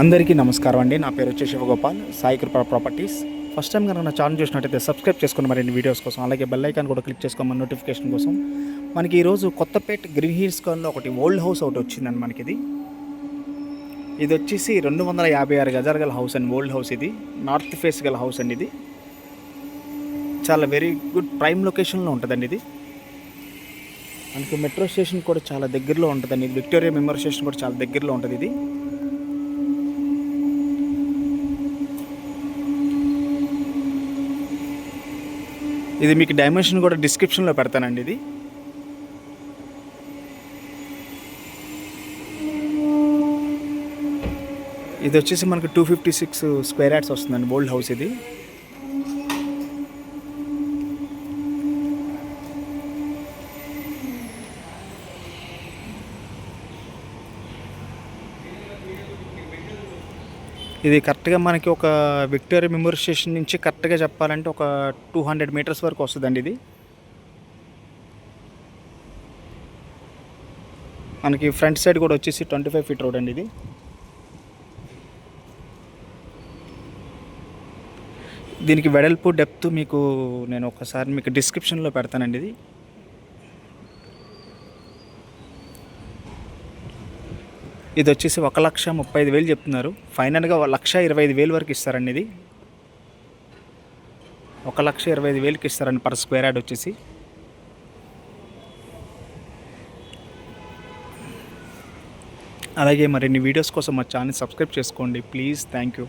అందరికీ నమస్కారం అండి. నా పేరు వచ్చి శివగోపాల్, సాయి కృప ప్రాపర్టీస్. ఫస్ట్ టైం కనుక నా ఛానల్ చూసినట్టయితే సబ్స్క్రైబ్ చేసుకుని మరిన్ని వీడియోస్ కోసం, అలాగే బెల్ ఐకాన్ కూడా క్లిక్ చేసుకోమని నోటిఫికేషన్ కోసం. మనకి ఈరోజు కొత్తపేట గ్రీన్ హిల్స్ కాలనీలో ఒకటి ఓల్డ్ హౌస్ ఒకటి వచ్చిందండి. మనకి ఇది వచ్చేసి 256 గజాలు గల హౌస్ అండి. ఓల్డ్ హౌస్ ఇది, నార్త్ ఫేస్ గల హౌస్ అండి. ఇది చాలా వెరీ గుడ్ ప్రైమ్ లొకేషన్లో ఉంటుందండి. ఇది మనకి మెట్రో స్టేషన్ కూడా చాలా దగ్గరలో ఉంటుందండి. విక్టోరియా మెమోరియల్ స్టేషన్ కూడా చాలా దగ్గరలో ఉంటుంది. ఇది మీకు డైమెన్షన్ కూడా డిస్క్రిప్షన్లో పెడతానండి. ఇది వచ్చేసి మనకు 256 స్క్వేర్ యార్డ్స్ వస్తుందండి. ఓల్డ్ హౌస్ ఇది. ఇది కరెక్ట్గా మనకి ఒక విక్టోరియా మెమోరియల్ స్టేషన్ నుంచి కరెక్ట్గా చెప్పాలంటే ఒక 200 మీటర్స్ వరకు వస్తుందండి. ఇది మనకి ఫ్రంట్ సైడ్ కూడా వచ్చేసి 25 ఫీట్ రోడ్ అండి. దీనికి వెడల్పు డెప్త్ మీకు నేను ఒకసారి మీకు డిస్క్రిప్షన్లో పెడతానండి. ఇది వచ్చేసి 1,35,000 చెప్తున్నారు. ఫైనల్గా 1,25,000 వరకు ఇస్తారండి. ఇది 1,25,000కి ఇస్తారండి పర్ స్క్వేర్ యార్డ్ వచ్చేసి. అలాగే మరిన్ని వీడియోస్ కోసం మా ఛానల్ సబ్స్క్రైబ్ చేసుకోండి ప్లీజ్. Thank you.